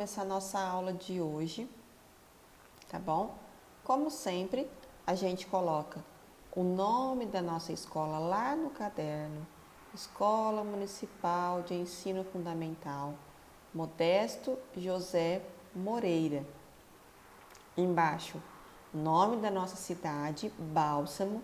começar nossa aula de hoje, tá bom? Como sempre, a gente coloca o nome da nossa escola lá no caderno, Escola Municipal de Ensino Fundamental, Modesto José Moreira. Embaixo, nome da nossa cidade, Bálsamo.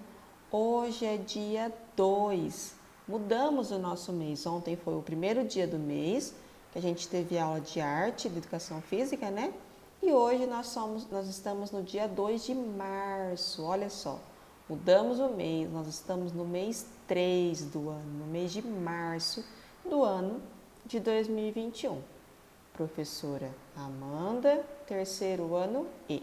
Hoje é dia 2. Mudamos o nosso mês. Ontem foi o primeiro dia do mês, que a gente teve aula de arte, de educação física, né? E hoje nós estamos no dia 2 de março. Olha só, mudamos o mês. Nós estamos no mês 3 do ano, no mês de março do ano de 2021. Professora Amanda, terceiro ano E.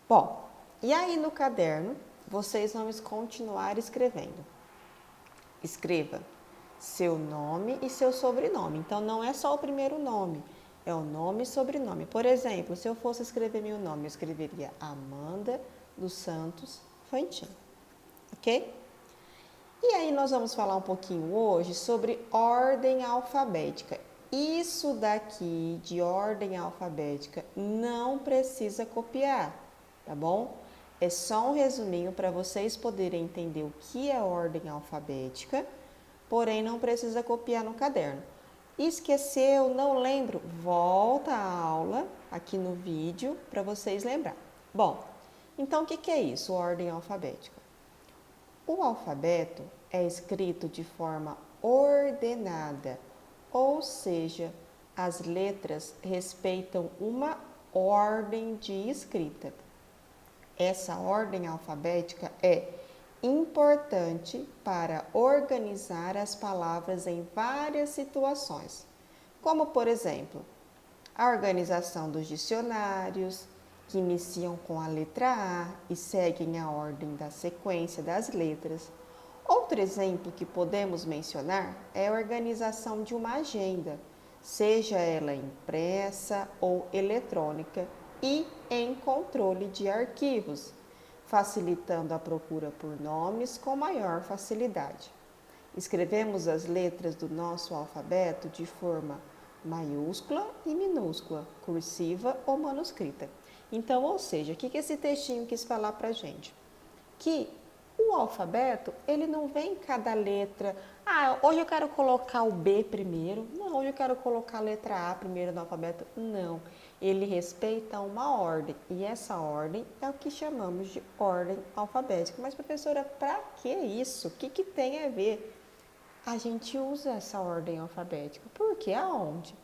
Bom, e aí no caderno, vocês vão continuar escrevendo. Escreva seu nome e seu sobrenome. Então, não é só o primeiro nome, é o nome e sobrenome. Por exemplo, se eu fosse escrever meu nome, eu escreveria Amanda dos Santos Fantin, ok? E aí nós vamos falar um pouquinho hoje sobre ordem alfabética. Isso daqui de ordem alfabética não precisa copiar, tá bom? É só um resuminho para vocês poderem entender o que é ordem alfabética, porém não precisa copiar no caderno. Esqueceu, não lembro? Volta à aula aqui no vídeo para vocês lembrar. Bom, então o que é isso, ordem alfabética? O alfabeto é escrito de forma ordenada, ou seja, as letras respeitam uma ordem de escrita. Essa ordem alfabética é importante para organizar as palavras em várias situações, como, por exemplo, a organização dos dicionários, que iniciam com a letra A e seguem a ordem da sequência das letras. Outro exemplo que podemos mencionar é a organização de uma agenda, seja ela impressa ou eletrônica, e em controle de arquivos, facilitando a procura por nomes com maior facilidade. Escrevemos as letras do nosso alfabeto de forma maiúscula e minúscula, cursiva ou manuscrita. Então, ou seja, o que esse textinho quis falar para a gente? Que o alfabeto, ele não vem cada letra, hoje eu quero colocar o B primeiro, não, hoje eu quero colocar a letra A primeiro no alfabeto, não. Ele respeita uma ordem, e essa ordem é o que chamamos de ordem alfabética. Mas, professora, para que isso? O que tem a ver? A gente usa essa ordem alfabética. Por quê? Aonde?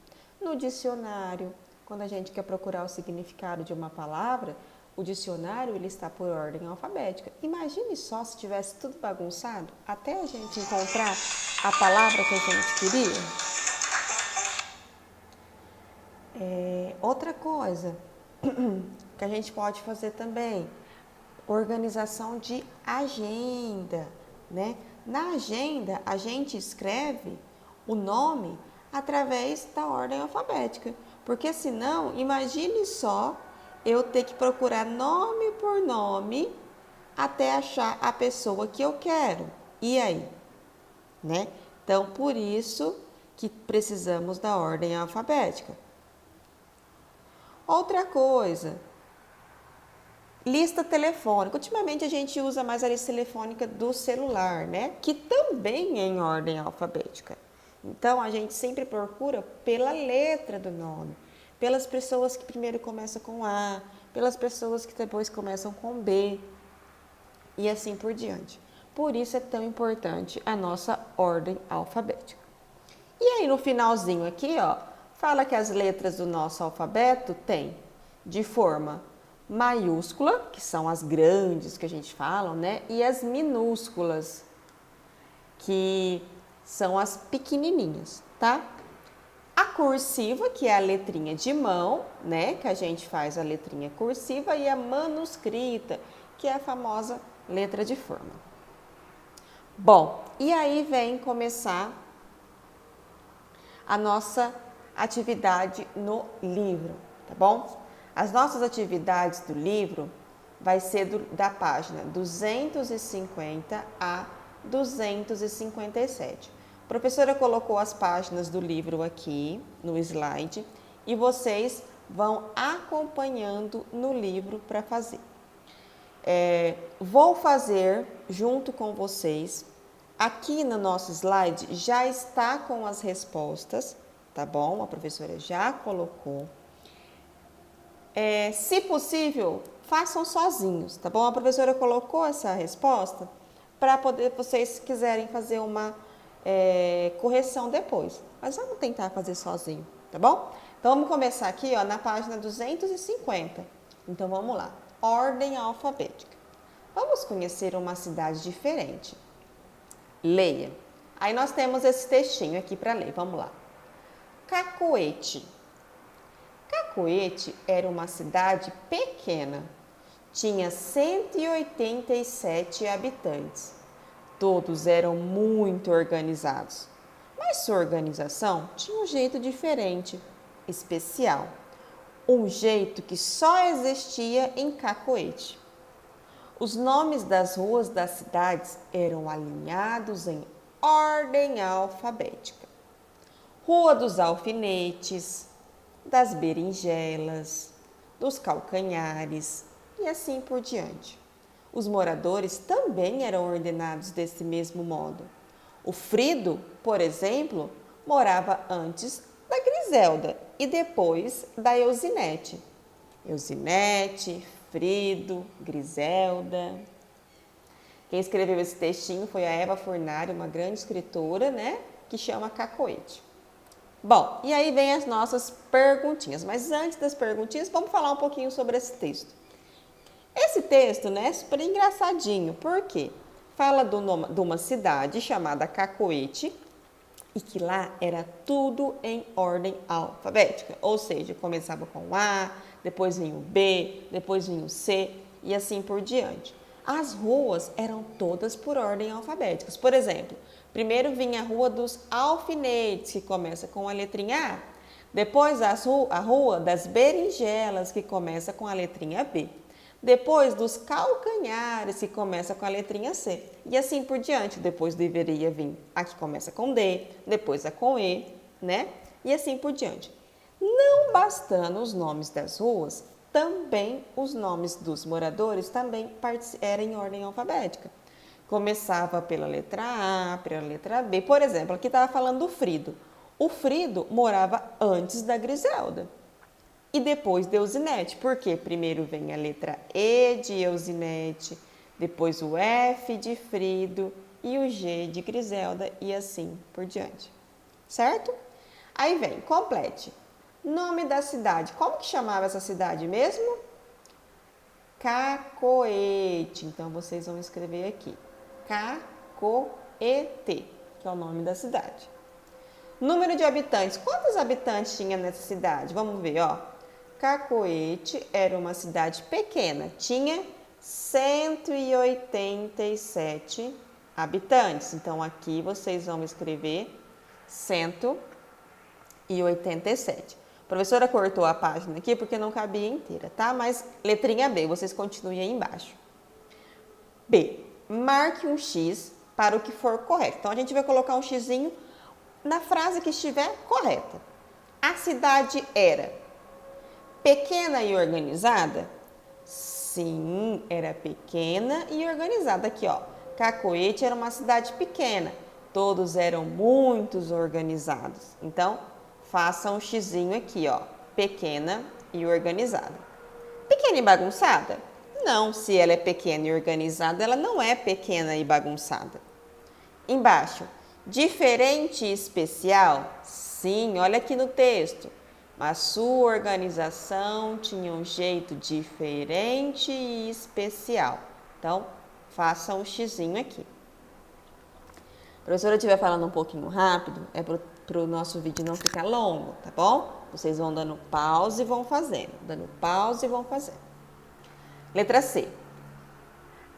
No dicionário, quando a gente quer procurar o significado de uma palavra, o dicionário ele está por ordem alfabética. Imagine só se tivesse tudo bagunçado, até a gente encontrar a palavra que a gente queria. Outra coisa que a gente pode fazer também, organização de agenda, né? Na agenda, a gente escreve o nome através da ordem alfabética, porque senão, imagine só eu ter que procurar nome por nome até achar a pessoa que eu quero. E aí? Né? Então, por isso que precisamos da ordem alfabética. Outra coisa, lista telefônica. Ultimamente a gente usa mais a lista telefônica do celular, né? Que também é em ordem alfabética. Então a gente sempre procura pela letra do nome, pelas pessoas que primeiro começam com A, pelas pessoas que depois começam com B e assim por diante. Por isso é tão importante a nossa ordem alfabética. E aí no finalzinho aqui, ó, fala que as letras do nosso alfabeto têm de forma maiúscula, que são as grandes que a gente fala, né? E as minúsculas, que são as pequenininhas, tá? A cursiva, que é a letrinha de mão, né? Que a gente faz a letrinha cursiva, e a manuscrita, que é a famosa letra de forma. Bom, e aí vem começar a nossa atividade no livro, tá bom? As nossas atividades do livro vai ser da página 250 a 257. professora colocou as páginas do livro aqui no slide e vocês vão acompanhando no livro para fazer. Vou fazer junto com vocês. Aqui no nosso slide já está com as respostas, tá bom? A professora já colocou. Se possível, façam sozinhos, tá bom? A professora colocou essa resposta para poder, vocês quiserem fazer uma correção depois. Mas vamos tentar fazer sozinho, tá bom? Então, vamos começar aqui, ó, na página 250. Então, vamos lá. Ordem alfabética. Vamos conhecer uma cidade diferente. Leia. Aí nós temos esse textinho aqui para ler. Vamos lá. Cacoete. Cacoete era uma cidade pequena. Tinha 187 habitantes. Todos eram muito organizados. Mas sua organização tinha um jeito diferente, especial. Um jeito que só existia em Cacoete. Os nomes das ruas das cidades eram alinhados em ordem alfabética. Rua dos Alfinetes, das Berinjelas, dos Calcanhares e assim por diante. Os moradores também eram ordenados desse mesmo modo. O Frido, por exemplo, morava antes da Griselda e depois da Eusinete. Eusinete, Frido, Griselda. Quem escreveu esse textinho foi a Eva Furnari, uma grande escritora, né? Que chama Cacoete. Bom, e aí vem as nossas perguntinhas. Mas antes das perguntinhas, vamos falar um pouquinho sobre esse texto. Esse texto, né, é super engraçadinho. Por quê? Fala de uma cidade chamada Cacoete e que lá era tudo em ordem alfabética. Ou seja, começava com A, depois vinha o B, depois vinha o C e assim por diante. As ruas eram todas por ordem alfabética. Por exemplo, primeiro vinha a Rua dos Alfinetes, que começa com a letrinha A. Depois a Rua das Berinjelas, que começa com a letrinha B. Depois dos Calcanhares, que começa com a letrinha C. E assim por diante. Depois deveria vir a que começa com D, depois a com E, né? E assim por diante. Não bastando os nomes das ruas, também os nomes dos moradores também eram em ordem alfabética. Começava pela letra A, pela letra B. Por exemplo, aqui estava falando do Frido. O Frido morava antes da Griselda. E depois de Eusinete, porque primeiro vem a letra E de Eusinete, depois o F de Frido e o G de Griselda e assim por diante. Certo? Aí vem, complete. Nome da cidade. Como que chamava essa cidade mesmo? Cacoete. Então, vocês vão escrever aqui. Cacoete, que é o nome da cidade. Número de habitantes. Quantos habitantes tinha nessa cidade? Vamos ver, ó. Cacoete era uma cidade pequena. Tinha 187 habitantes. Então, aqui vocês vão escrever 187. A professora cortou a página aqui porque não cabia inteira, tá? Mas letrinha B, vocês continuem aí embaixo. B. Marque um X para o que for correto. Então, a gente vai colocar um xizinho na frase que estiver correta. A cidade era pequena e organizada? Sim, era pequena e organizada. Aqui, ó. Cacoete era uma cidade pequena. Todos eram muito organizados. Então, faça um xizinho aqui, ó. Pequena e organizada. Pequena e bagunçada? Não, se ela é pequena e organizada, ela não é pequena e bagunçada. Embaixo, diferente e especial? Sim, olha aqui no texto. Mas sua organização tinha um jeito diferente e especial. Então, faça um xizinho aqui. A professora estiver falando um pouquinho rápido, é para o nosso vídeo não ficar longo, tá bom? Vocês vão dando pause e vão fazendo. Dando pause e vão fazendo. Letra C.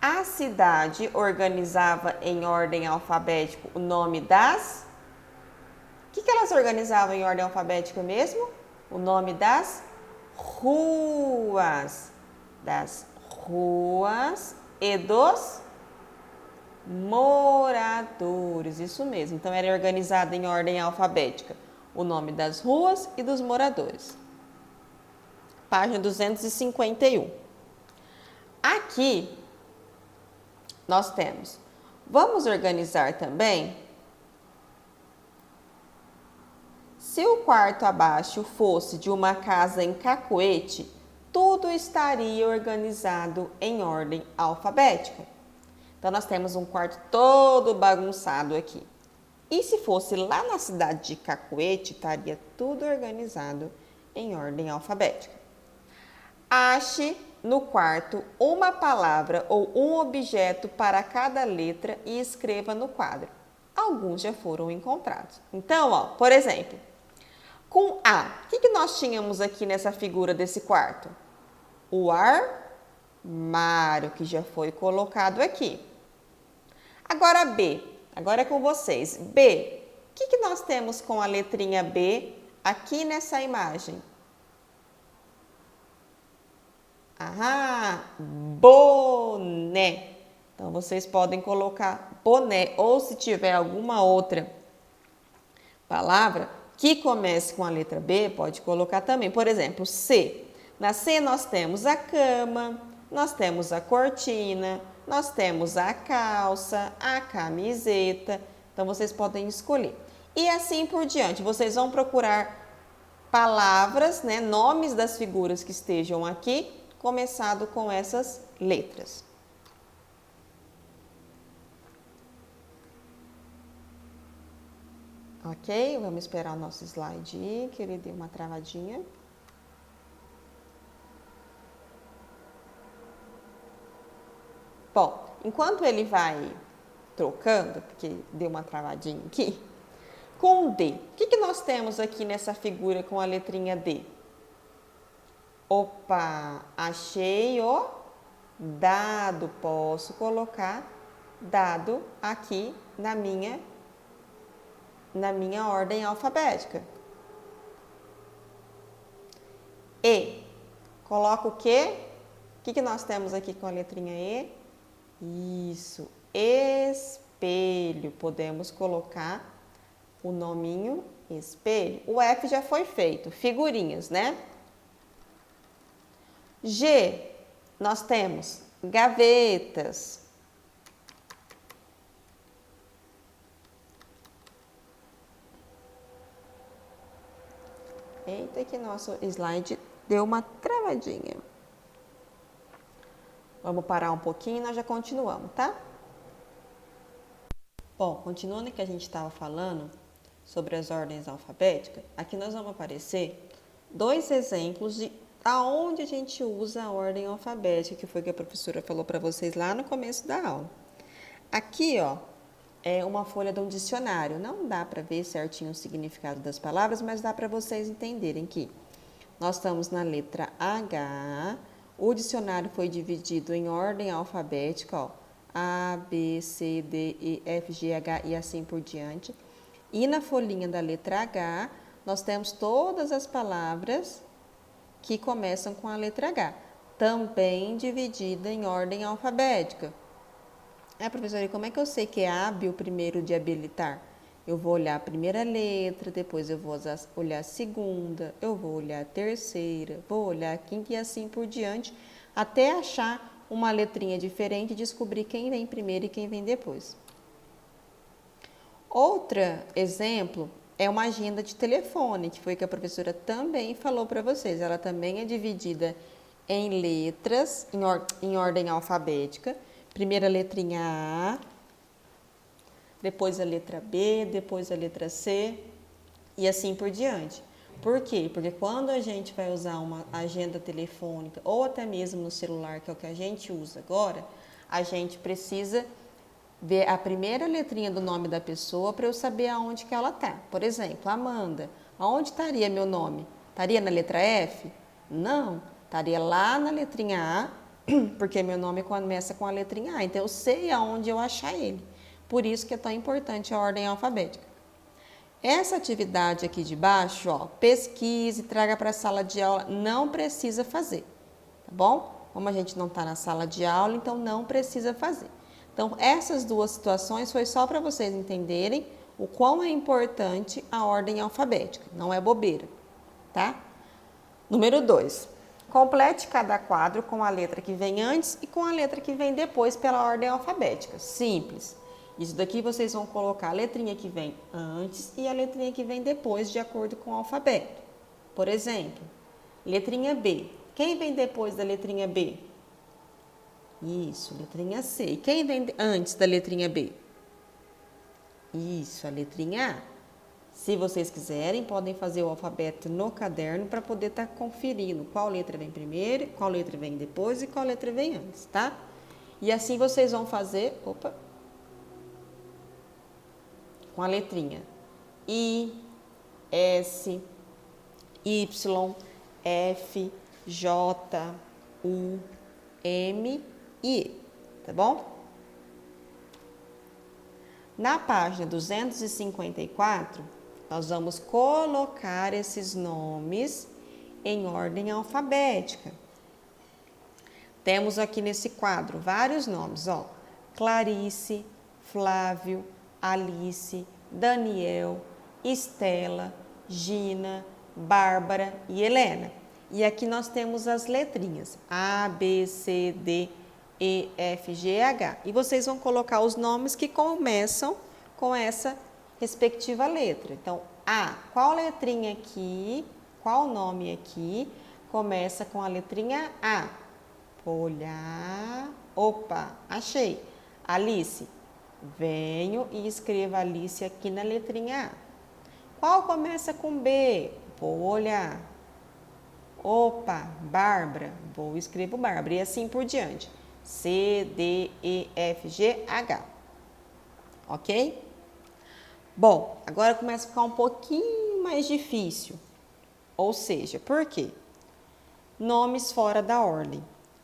A cidade organizava em ordem alfabética o nome das... O que elas organizavam em ordem alfabética mesmo? O nome das ruas. Das ruas e dos Moradores, isso mesmo. Então, era organizado em ordem alfabética o nome das ruas e dos moradores. Página 251. Aqui, nós temos, vamos organizar também. Se o quarto abaixo fosse de uma casa em Cacoete, tudo estaria organizado em ordem alfabética. Então, nós temos um quarto todo bagunçado aqui. E se fosse lá na cidade de Cacoete, estaria tudo organizado em ordem alfabética. Ache no quarto uma palavra ou um objeto para cada letra e escreva no quadro. Alguns já foram encontrados. Então, ó, por exemplo, com A, o que nós tínhamos aqui nessa figura desse quarto? O armário, que já foi colocado aqui. Agora B, agora é com vocês. B, o que nós temos com a letrinha B aqui nessa imagem? Ah, boné. Então, vocês podem colocar boné, ou se tiver alguma outra palavra que comece com a letra B, pode colocar também. Por exemplo, C. Na C nós temos a cama, nós temos a cortina, nós temos a calça, a camiseta. Então, vocês podem escolher. E assim por diante. Vocês vão procurar palavras, né, nomes das figuras que estejam aqui, começado com essas letras. Ok? Vamos esperar o nosso slide ir, que ele deu uma travadinha. Bom, enquanto ele vai trocando, porque deu uma travadinha aqui, com o D, o que nós temos aqui nessa figura com a letrinha D? Opa, achei o dado. Posso colocar dado aqui na minha ordem alfabética. E, coloco o quê? O que nós temos aqui com a letrinha E? Isso, espelho. Podemos colocar o nominho espelho. O F já foi feito, figurinhas, né? G, nós temos gavetas. Eita, que nosso slide deu uma travadinha. Vamos parar um pouquinho e nós já continuamos, tá? Bom, continuando o que a gente estava falando sobre as ordens alfabéticas, aqui nós vamos aparecer dois exemplos de aonde a gente usa a ordem alfabética, que foi o que a professora falou para vocês lá no começo da aula. Aqui, ó, é uma folha de um dicionário. Não dá para ver certinho o significado das palavras, mas dá para vocês entenderem que nós estamos na letra H. O dicionário foi dividido em ordem alfabética, ó, A, B, C, D, E, F, G, H e assim por diante. E na folhinha da letra H, nós temos todas as palavras que começam com a letra H, também dividida em ordem alfabética. Professora, e como é que eu sei que é hábil primeiro de habilitar? Eu vou olhar a primeira letra, depois eu vou olhar a segunda, eu vou olhar a terceira, vou olhar a quinta e assim por diante, até achar uma letrinha diferente e descobrir quem vem primeiro e quem vem depois. Outro exemplo é uma agenda de telefone, que foi que a professora também falou para vocês. Ela também é dividida em letras, em ordem alfabética. Primeira letrinha A, depois a letra B, depois a letra C e assim por diante. Por quê? Porque quando a gente vai usar uma agenda telefônica ou até mesmo no celular, que é o que a gente usa agora, a gente precisa ver a primeira letrinha do nome da pessoa para eu saber aonde que ela está. Por exemplo, Amanda. Aonde estaria meu nome? Estaria na letra F? Não, estaria lá na letrinha A, porque meu nome começa com a letrinha A, então eu sei aonde eu achar ele. Por isso que é tão importante a ordem alfabética. Essa atividade aqui de baixo, ó, pesquise, traga para a sala de aula, não precisa fazer, tá bom? Como a gente não está na sala de aula, então não precisa fazer. Então, essas duas situações foi só para vocês entenderem o quão é importante a ordem alfabética. Não é bobeira, tá? Número 2. Complete cada quadro com a letra que vem antes e com a letra que vem depois pela ordem alfabética. Simples. Isso daqui vocês vão colocar a letrinha que vem antes e a letrinha que vem depois, de acordo com o alfabeto. Por exemplo, letrinha B. Quem vem depois da letrinha B? Isso, letrinha C. E quem vem antes da letrinha B? Isso, a letrinha A. Se vocês quiserem, podem fazer o alfabeto no caderno para poder estar conferindo qual letra vem primeiro, qual letra vem depois e qual letra vem antes, tá? E assim vocês vão fazer, com a letrinha I, S, Y, F, J, U, M e E, tá bom? Na página 254, nós vamos colocar esses nomes em ordem alfabética. Temos aqui nesse quadro vários nomes, ó. Clarice, Flávio, Alice, Daniel, Estela, Gina, Bárbara e Helena. E aqui nós temos as letrinhas A, B, C, D, E, F, G, H. E vocês vão colocar os nomes que começam com essa respectiva letra. Então, A, qual letrinha aqui, qual nome aqui começa com a letrinha A? Vou olhar. Opa, achei. Alice. Venho e escrevo Alice aqui na letrinha A. Qual começa com B? Vou olhar. Opa, Bárbara. Vou escrevo Bárbara. E assim por diante. C, D, E, F, G, H. Ok? Bom, agora começa a ficar um pouquinho mais difícil. Ou seja, por quê? Nomes fora da ordem.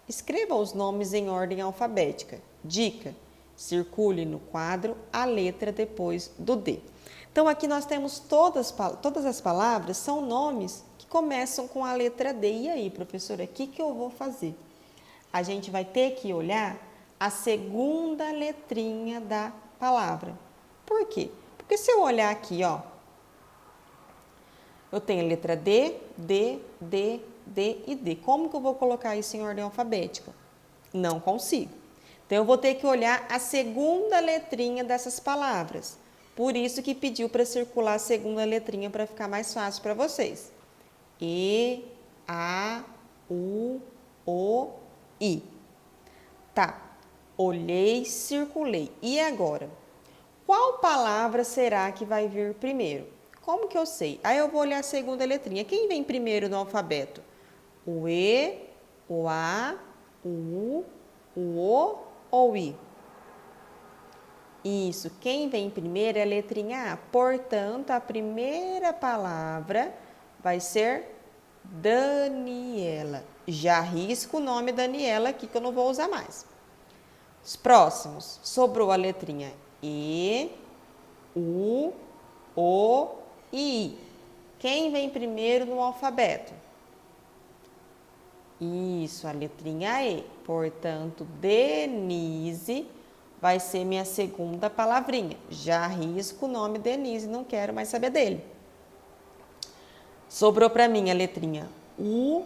Escreva os nomes em ordem alfabética. Dica: circule no quadro a letra depois do D. Então, aqui nós temos todas as palavras, são nomes que começam com a letra D. E aí, professora, o que eu vou fazer? A gente vai ter que olhar a segunda letrinha da palavra. Por quê? Porque se eu olhar aqui, ó, eu tenho a letra D, D, D, D e D. Como que eu vou colocar isso em ordem alfabética? Não consigo. Então, eu vou ter que olhar a segunda letrinha dessas palavras. Por isso que pediu para circular a segunda letrinha para ficar mais fácil para vocês. E, A, U, O, I. Tá. Olhei, circulei. E agora? Qual palavra será que vai vir primeiro? Como que eu sei? Aí eu vou olhar a segunda letrinha. Quem vem primeiro no alfabeto? O E, o A, o U, o O ou I? Isso, quem vem primeiro é a letrinha A. Portanto, a primeira palavra vai ser Daniela. Já risco o nome Daniela aqui que eu não vou usar mais. Os próximos, sobrou a letrinha E, U, O e I. Quem vem primeiro no alfabeto? Isso, a letrinha E. Portanto, Denise vai ser minha segunda palavrinha. Já risco o nome Denise, não quero mais saber dele. Sobrou para mim a letrinha U,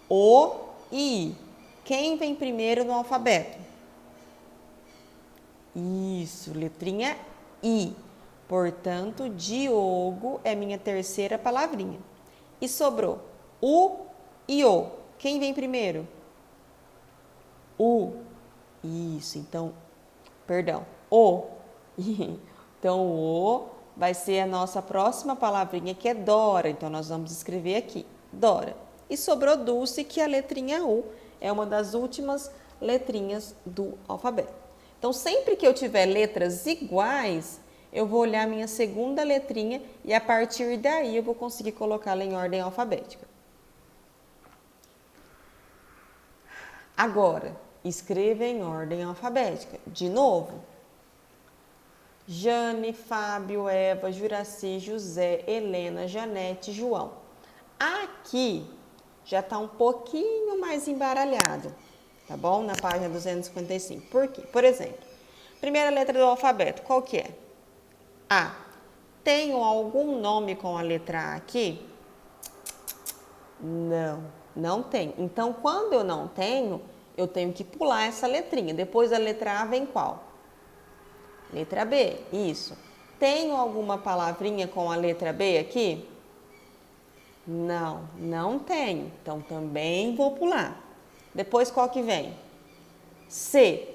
O e I. Quem vem primeiro no alfabeto? Isso, letrinha I. Portanto, Diogo é minha terceira palavrinha. E sobrou U e O. Quem vem primeiro? U. Isso, então, perdão, O. Então, o vai ser a nossa próxima palavrinha, que é Dora. Então, nós vamos escrever aqui, Dora. E sobrou Dulce, que a letrinha U é uma das últimas letrinhas do alfabeto. Então, sempre que eu tiver letras iguais, eu vou olhar a minha segunda letrinha e a partir daí eu vou conseguir colocá-la em ordem alfabética. Agora, escreva em ordem alfabética. De novo, Jane, Fábio, Eva, Juraci, José, Helena, Janete, João. Aqui já está um pouquinho mais embaralhado, tá bom? Na página 255. Por quê? Por exemplo, Primeira letra do alfabeto, qual que é? A. Tenho algum nome com a letra A aqui? Não, não tem. Então, quando eu não tenho, eu tenho que pular essa letrinha. Depois da letra A vem qual? Letra B, isso. Tenho alguma palavrinha com a letra B aqui? Não, não tenho. Então, também vou pular. Depois, qual que vem? C.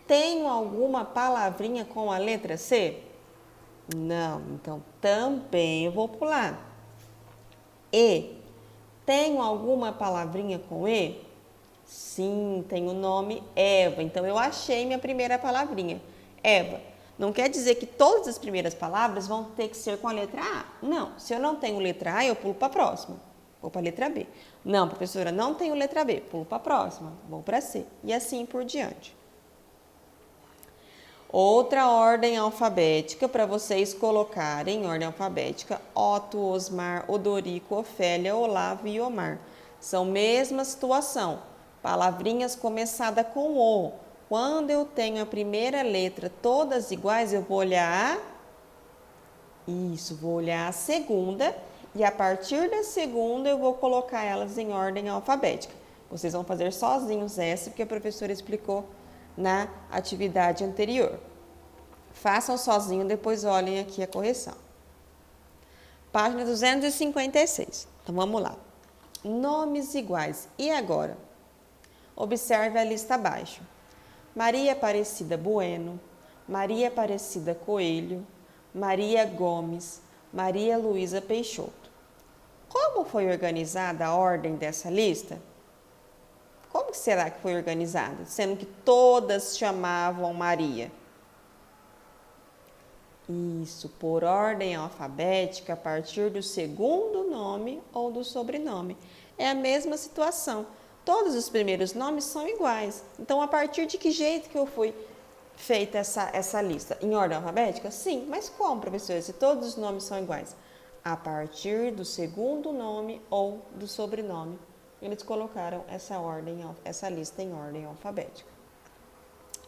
Tenho alguma palavrinha com a letra C? Não, então também eu vou pular. E. Tenho alguma palavrinha com E? Sim, tem o nome Eva. Então, eu achei minha primeira palavrinha. Eva. Não quer dizer que todas as primeiras palavras vão ter que ser com a letra A. Não, se eu não tenho letra A, eu pulo para a próxima. Vou para a letra B. Não, professora, não tenho letra B. Pulo para a próxima. Vou para C. E assim por diante. Outra ordem alfabética para vocês colocarem em ordem alfabética: Otto, Osmar, Odorico, Ofélia, Olavo e Omar. São mesma situação, palavrinhas começadas com O. Quando eu tenho a primeira letra todas iguais, eu vou olhar vou olhar a segunda e a partir da segunda eu vou colocar elas em ordem alfabética. Vocês vão fazer sozinhos essa, porque a professora explicou na atividade anterior. Façam sozinho, depois olhem aqui a correção. Página 256. Então, vamos lá. Nomes iguais. E agora? Observe a lista abaixo. Maria Aparecida Bueno, Maria Aparecida Coelho, Maria Gomes, Maria Luísa Peixoto. Como foi organizada a ordem dessa lista? Como será que foi organizada, sendo que todas chamavam Maria? Isso, por ordem alfabética, a partir do segundo nome ou do sobrenome. É a mesma situação. Todos os primeiros nomes são iguais. Então, a partir de que jeito que eu fui feita essa lista? Em ordem alfabética? Sim, mas como, professora, se todos os nomes são iguais? A partir do segundo nome ou do sobrenome. Eles colocaram essa lista em ordem alfabética.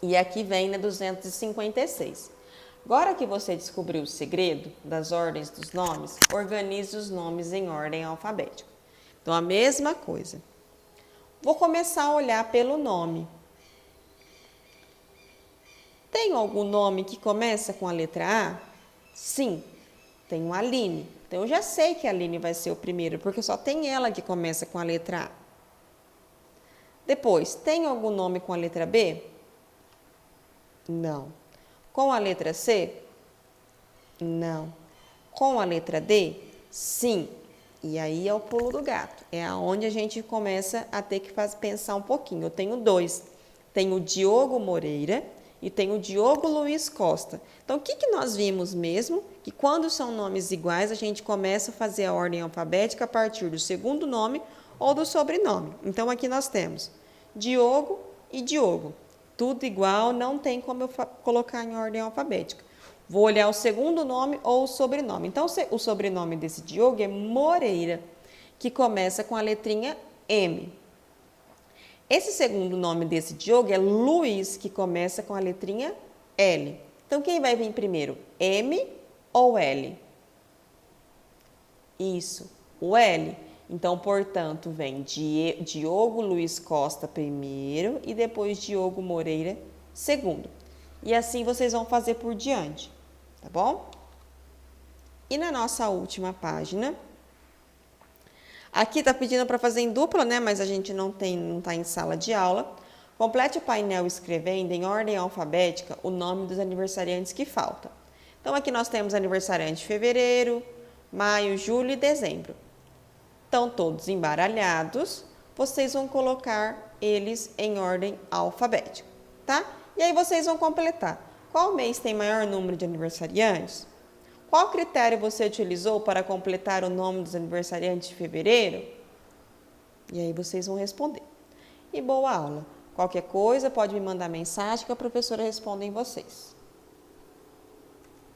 E aqui vem na 256. Agora que você descobriu o segredo das ordens dos nomes, organize os nomes em ordem alfabética. Então, a mesma coisa. Vou começar a olhar pelo nome. Tem algum nome que começa com a letra A? Sim, tenho Aline. Então, eu já sei que a Aline vai ser o primeiro, porque só tem ela que começa com a letra A. Depois, tem algum nome com a letra B? Não. Com a letra C? Não. Com a letra D? Sim. E aí é o pulo do gato. É aonde a gente começa a ter que pensar um pouquinho. Eu tenho dois. Tenho o Diogo Moreira e tenho o Diogo Luiz Costa. Então, o que nós vimos mesmo? Que quando são nomes iguais, a gente começa a fazer a ordem alfabética a partir do segundo nome ou do sobrenome. Então, aqui nós temos Diogo e Diogo. Tudo igual, não tem como eu colocar em ordem alfabética. Vou olhar o segundo nome ou o sobrenome. Então, o sobrenome desse Diogo é Moreira, que começa com a letrinha M. Esse segundo nome desse Diogo é Luiz, que começa com a letrinha L. Então, quem vai vir primeiro? M ou L? Isso, o L. Então, portanto, vem Diogo Luiz Costa primeiro e depois Diogo Moreira segundo. E assim vocês vão fazer por diante, tá bom? E na nossa última página, aqui tá pedindo para fazer em dupla, né? Mas a gente não tá em sala de aula. Complete o painel escrevendo em ordem alfabética o nome dos aniversariantes que faltam. Então, aqui nós temos aniversariante de fevereiro, maio, julho e dezembro. Estão todos embaralhados, vocês vão colocar eles em ordem alfabética, tá? E aí vocês vão completar. Qual mês tem maior número de aniversariantes? Qual critério você utilizou para completar o nome dos aniversariantes de fevereiro? E aí vocês vão responder. E boa aula! Qualquer coisa, pode me mandar mensagem que a professora responde em vocês.